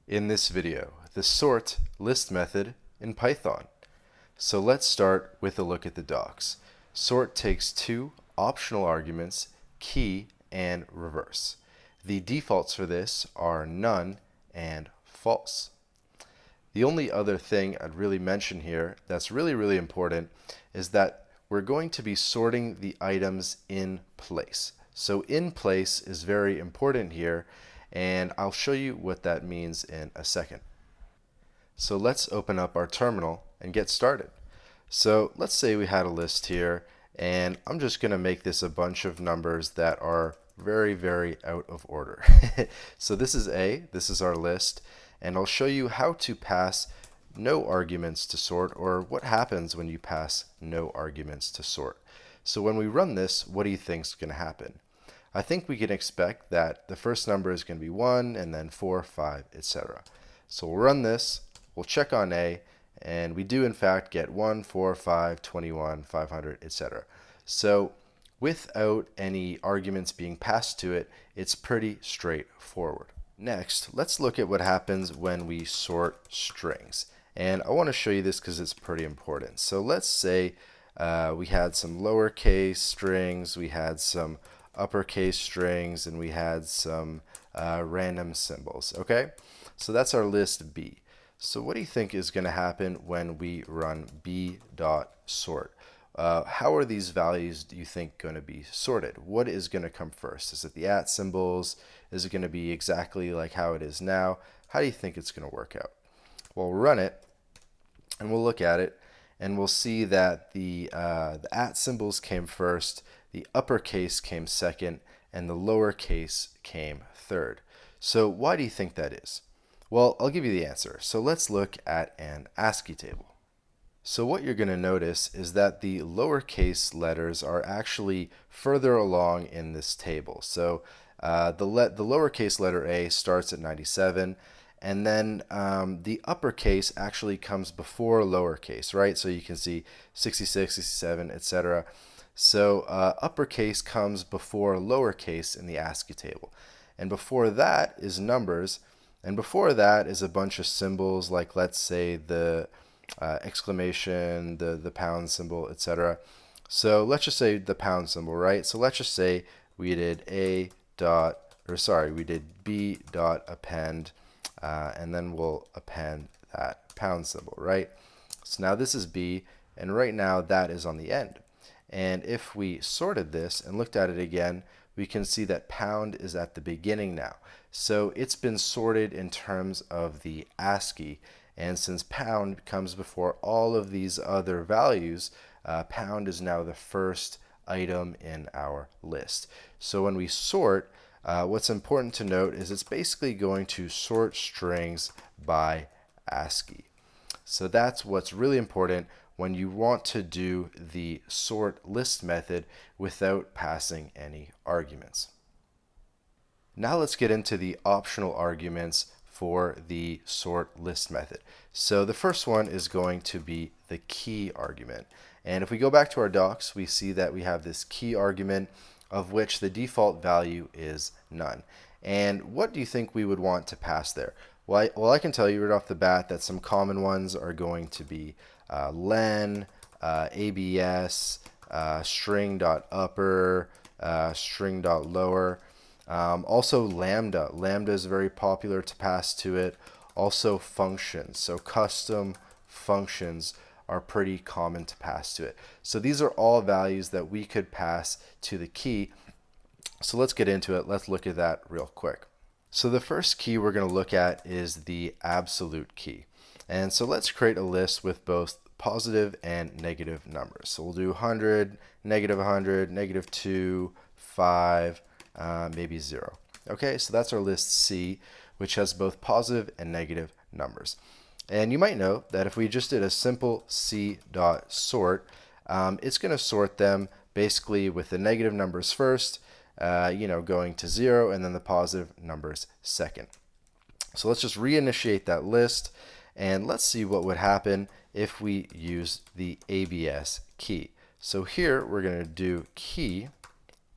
In this video, the sort list method in Python. So let's start with a look at the docs. Sort takes two optional arguments, key and reverse. The defaults for this are none and false. The only other thing I'd really mention here that's really important is that we're going to be sorting the items in place. So in place is very important here, and I'll show you what that means in a second. So let's open up our terminal and get started. So let's say we had a list here, and I'm just going to make this a bunch of numbers that are very out of order. So this is this is our list, and I'll show you how to pass no arguments to sort, or what happens when you pass no arguments to sort. So when we run this, what do you think is going to happen? I think we can expect that the first number is going to be 1, and then 4, 5, etc. So we'll run this, we'll check on A, and we do in fact get 1, 4, 5, 21, 500, etc. So without any arguments being passed to it, it's pretty straightforward. Next, let's look at what happens when we sort strings. And I want to show you this because it's pretty important. So let's say we had some lowercase strings, we had some uppercase strings, and we had some random symbols. Okay, so that's our list B. So what do you think is going to happen when we run b.sort? How are these values, do you think, going to be sorted? What is going to come first? Is it the @ symbols? Is it going to be exactly like how it is now? How do you think it's going to work out? Well, we'll run it, and we'll look at it, and we'll see that the @ symbols came first, the uppercase came second, and the lowercase came third. So why do you think that is? Well, I'll give you the answer. So let's look at an ASCII table. So what you're going to notice is that the lowercase letters are actually further along in this table. So the lowercase letter A starts at 97, and then the uppercase actually comes before lowercase, right? So you can see 66, 67, etc. So uppercase comes before lowercase in the ASCII table. And before that is numbers, and before that is a bunch of symbols, like let's say the exclamation, the pound symbol, etc. So let's just say the pound symbol, right? So let's just say we did we did b dot append, and then we'll append that pound symbol, right? So now this is B, and right now that is on the end. And if we sorted this and looked at it again, we can see that pound is at the beginning now. So it's been sorted in terms of the ASCII, and since pound comes before all of these other values, pound is now the first item in our list. So when we sort, what's important to note is it's basically going to sort strings by ASCII. So that's what's really important when you want to do the sort list method without passing any arguments. Now let's get into the optional arguments for the sort list method. So the first one is going to be the key argument. And if we go back to our docs, we see that we have this key argument of which the default value is none. And what do you think we would want to pass there? Well, I can tell you right off the bat that some common ones are going to be len, abs, string.upper, string.lower. Also lambda. Lambda is very popular to pass to it. Also functions. So custom functions are pretty common to pass to it. So these are all values that we could pass to the key. So let's get into it. Let's look at that real quick. So the first key we're going to look at is the absolute key. And so let's create a list with both positive and negative numbers. So we'll do 100, negative 100, negative 2, 5, maybe 0. Okay, so that's our list C, which has both positive and negative numbers. And you might know that if we just did a simple C.sort, it's going to sort them basically with the negative numbers first, going to 0, and then the positive numbers second. So let's just reinitiate that list, and let's see what would happen if we use the ABS key. So here we're going to do key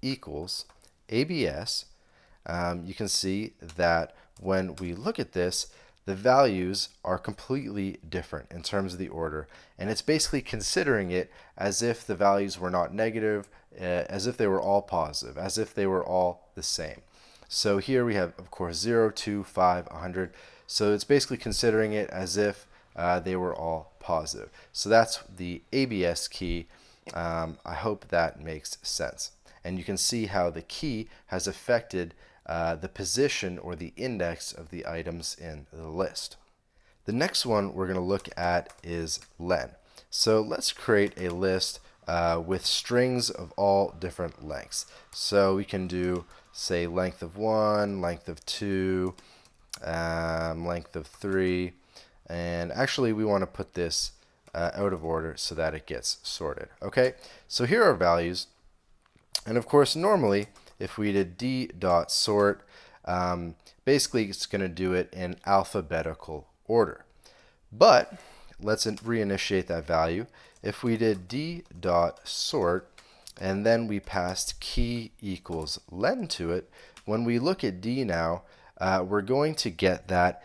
equals ABS. You can see that when we look at this, the values are completely different in terms of the order, and it's basically considering it as if the values were not negative, as if they were all positive, as if they were all the same. So here we have, of course, 0, 2, 5, 100. So it's basically considering it as if they were all positive. So that's the ABS key. I hope that makes sense. And you can see how the key has affected the position or the index of the items in the list. The next one we're going to look at is len. So let's create a list with strings of all different lengths. So we can do, say, length of 1, length of 2, length of 3, and actually we want to put this out of order so that it gets sorted. Okay, so here are values, and of course normally if we did d.sort, basically it's going to do it in alphabetical order. But let's reinitiate that value. If we did d.sort and then we passed key equals len to it, when we look at d now, we're going to get that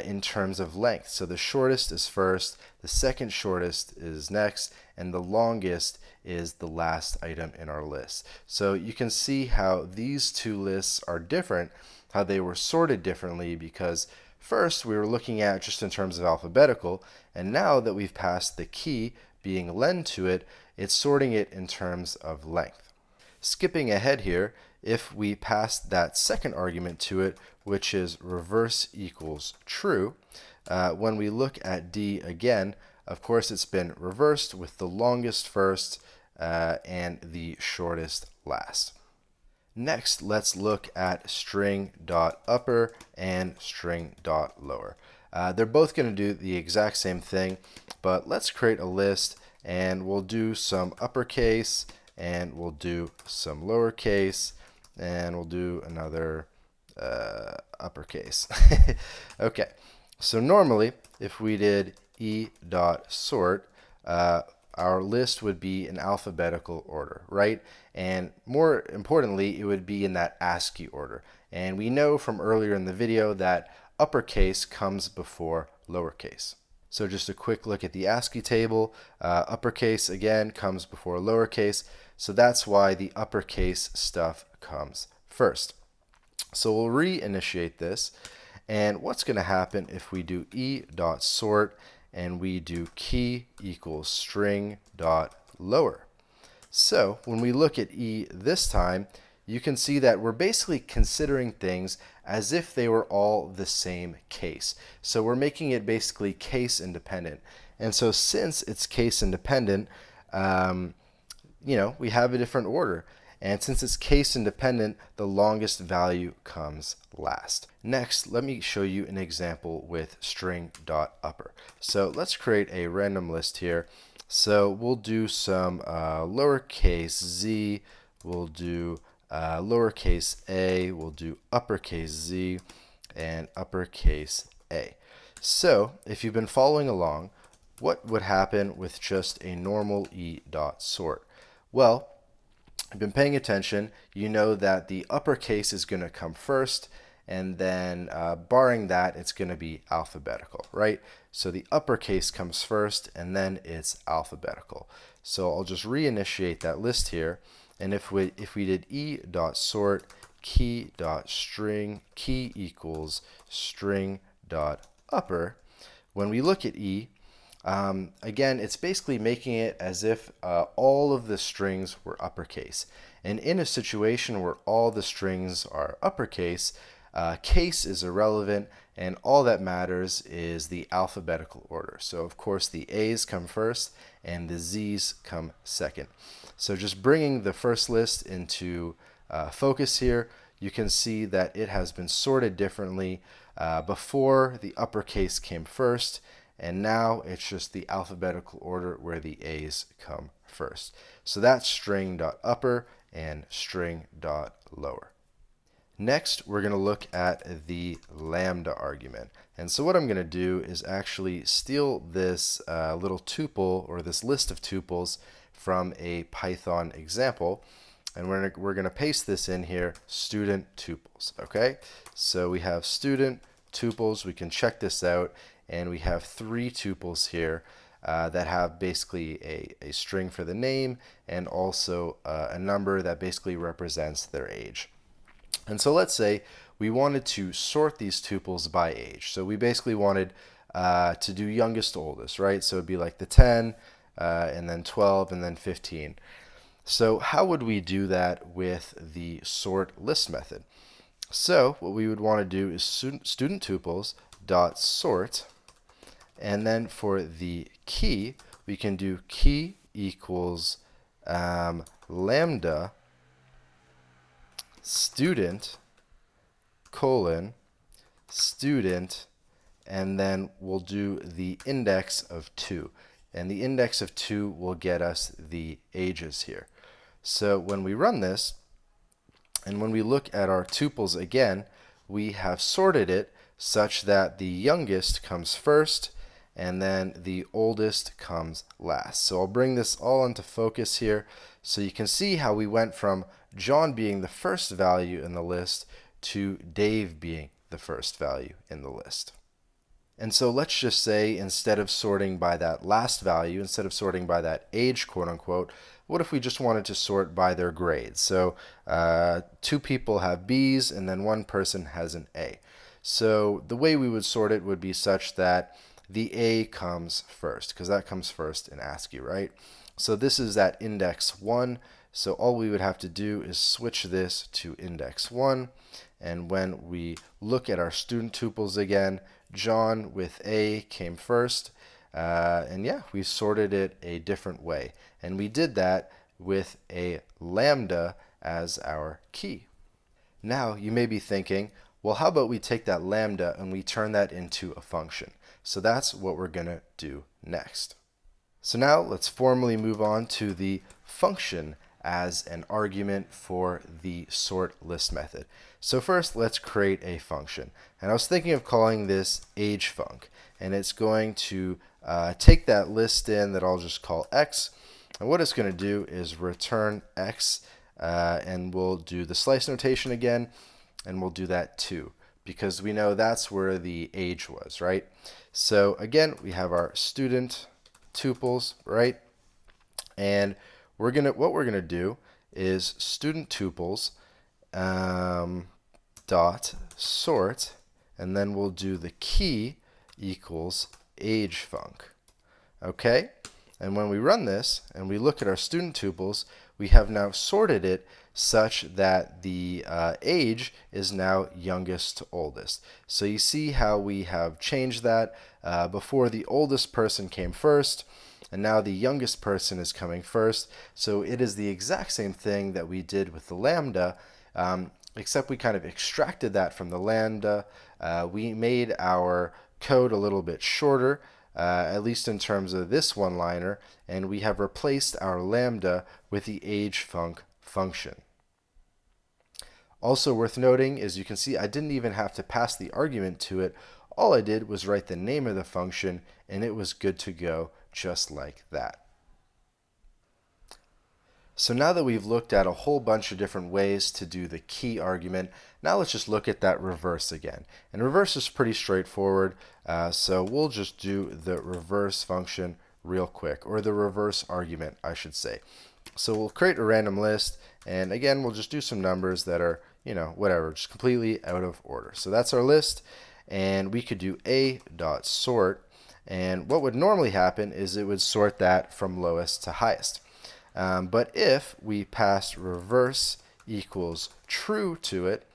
in terms of length. So the shortest is first, the second shortest is next, and the longest is the last item in our list. So you can see how these two lists are different, how they were sorted differently, because first we were looking at just in terms of alphabetical, and now that we've passed the key being len to it, it's sorting it in terms of length. Skipping ahead here, if we pass that second argument to it, which is reverse equals true, when we look at d again, of course it's been reversed with the longest first and the shortest last. Next, let's look at string.upper and string.lower. They're both going to do the exact same thing, but let's create a list and we'll do some uppercase and we'll do some lowercase and we'll do another uppercase. Okay, so normally if we did e.sort, our list would be in alphabetical order, right? And more importantly, it would be in that ASCII order. And we know from earlier in the video that uppercase comes before lowercase. So just a quick look at the ASCII table. Uppercase, again, comes before lowercase. So that's why the uppercase stuff comes first. So we'll reinitiate this. And what's going to happen if we do e.sort and we do key equals string.lower? So when we look at e this time, you can see that we're basically considering things as if they were all the same case. So we're making it basically case independent. And so since it's case independent, we have a different order. And since it's case independent, the longest value comes last. Next, let me show you an example with string.upper. So let's create a random list here. So we'll do some lowercase z, we'll do lowercase a, we'll do uppercase z, and uppercase a. So if you've been following along, what would happen with just a normal e.sort? Well, if you've been paying attention, you know that the uppercase is going to come first, and then barring that, it's going to be alphabetical, right? So the uppercase comes first, and then it's alphabetical. So I'll just reinitiate that list here, and if we did e.sort key.string key equals string.upper, when we look at e, again, it's basically making it as if all of the strings were uppercase. And in a situation where all the strings are uppercase, case is irrelevant, and all that matters is the alphabetical order. So of course the A's come first and the Z's come second. So just bringing the first list into focus here, you can see that it has been sorted differently. Before, the uppercase came first, and now it's just the alphabetical order where the A's come first. So that's string.upper and string.lower. Next, we're going to look at the lambda argument. And so what I'm going to do is actually steal this little tuple, or this list of tuples, from a Python example. And we're going to paste this in here, student tuples. Okay, so we have student tuples, we can check this out, and we have 3 tuples here that have basically a string for the name and also a number that basically represents their age. And so let's say we wanted to sort these tuples by age. So we basically wanted to do youngest to oldest, right? So it'd be like the 10, and then 12, and then 15. So how would we do that with the sort list method? So what we would want to do is student tuples dot sort, and then for the key, we can do key equals lambda student colon student, and then we'll do the index of 2. And the index of 2 will get us the ages here. So when we run this, and when we look at our tuples again, we have sorted it such that the youngest comes first, and then the oldest comes last. So I'll bring this all into focus here so you can see how we went from John being the first value in the list to Dave being the first value in the list. And so let's just say instead of sorting by that last value, instead of sorting by that age, quote unquote, what if we just wanted to sort by their grades? So 2 people have B's and then 1 person has an A. So the way we would sort it would be such that the A comes first, because that comes first in ASCII, right? So this is at index 1. So all we would have to do is switch this to index 1. And when we look at our student tuples again, John with A came first. And yeah, we sorted it a different way. And we did that with a lambda as our key. Now you may be thinking, well, how about we take that lambda and we turn that into a function? So that's what we're going to do next. So now let's formally move on to the function as an argument for the sort list method. So first, let's create a function. And I was thinking of calling this agefunc. And it's going to take that list in that I'll just call x. And what it's going to do is return x, and we'll do the slice notation again, and we'll do that too, because we know that's where the age was, right? So again, we have our student tuples, right? And what we're gonna do is student tuples dot sort, and then we'll do the key equals agefunc. Okay? And when we run this and we look at our student tuples, we have now sorted it such that the age is now youngest to oldest. So you see how we have changed that. Before, the oldest person came first, and now the youngest person is coming first. So it is the exact same thing that we did with the lambda, except we kind of extracted that from the lambda. We made our code a little bit shorter, at least in terms of this one-liner, and we have replaced our lambda with the agefunc function. Also worth noting is you can see I didn't even have to pass the argument to it. All I did was write the name of the function, and it was good to go just like that. So now that we've looked at a whole bunch of different ways to do the key argument, now let's just look at that reverse again. And reverse is pretty straightforward, so we'll just do the reverse function real quick, or the reverse argument, I should say. So we'll create a random list, and again, we'll just do some numbers that are, whatever, just completely out of order. So that's our list, and we could do a.sort, and what would normally happen is it would sort that from lowest to highest. But if we pass reverse equals true to it,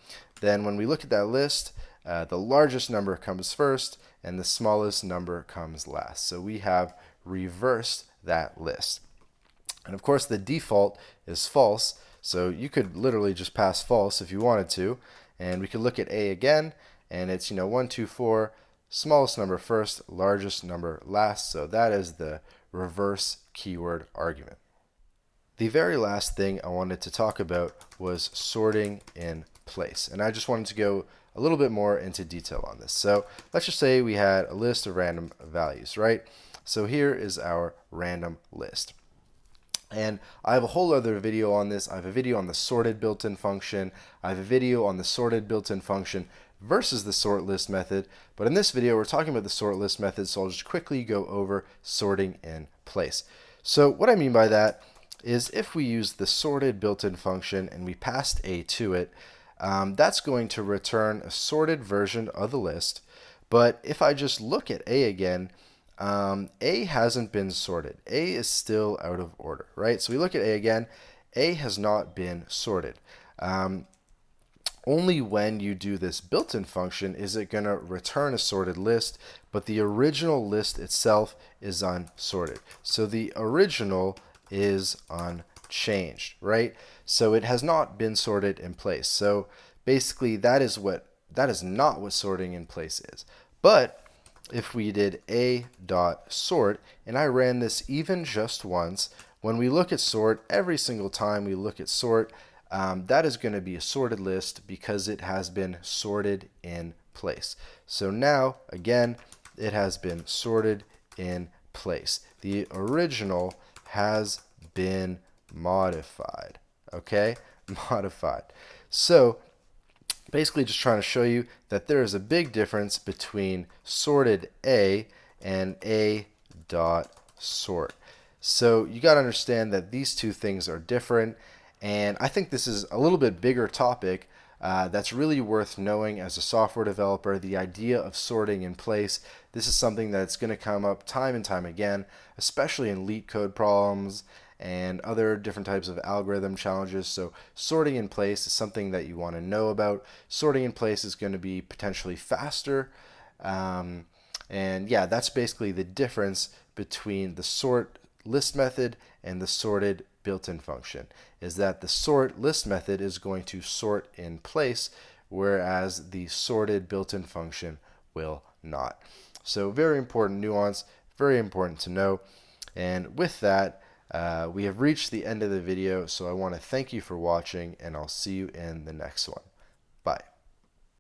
then when we look at that list, the largest number comes first and the smallest number comes last. So we have reversed that list. And of course the default is false, so you could literally just pass false if you wanted to. And we could look at A again, and it's 1, 2, 4, smallest number first, largest number last. So that is the reverse keyword argument. The very last thing I wanted to talk about was sorting in place. And I just wanted to go a little bit more into detail on this. So let's just say we had a list of random values, right? So here is our random list. And I have a whole other video on this. I have a video on the sorted built-in function. I have a video on the sorted built-in function versus the sort list method. But in this video, we're talking about the sort list method, so I'll just quickly go over sorting in place. So what I mean by that is if we use the sorted built-in function and we passed a to it, that's going to return a sorted version of the list. But if I just look at A again, A hasn't been sorted. A is still out of order, right? So we look at A again. A has not been sorted. Only when you do this built-in function is it going to return a sorted list, but the original list itself is unsorted. So the original is unchanged, right? So it has not been sorted in place. So basically that is not what sorting in place is. But if we did a dot sort and I ran this even just once, when we look at sort, every single time we look at sort, that is going to be a sorted list because it has been sorted in place. So now, again, it has been sorted in place. The original has been modified. Okay? Modified. So basically just trying to show you that there is a big difference between sorted A and A dot sort. So you got to understand that these two things are different, and I think this is a little bit bigger topic that's really worth knowing as a software developer. The idea of sorting in place, this is something that's going to come up time and time again, especially in leak code problems and other different types of algorithm challenges. So sorting in place is something that you want to know about. Sorting in place is going to be potentially faster. And yeah, that's basically the difference between the sort list method and the sorted built-in function, is that the sort list method is going to sort in place, whereas the sorted built-in function will not. So very important nuance, very important to know. And with that, we have reached the end of the video, so I want to thank you for watching, and I'll see you in the next one. Bye.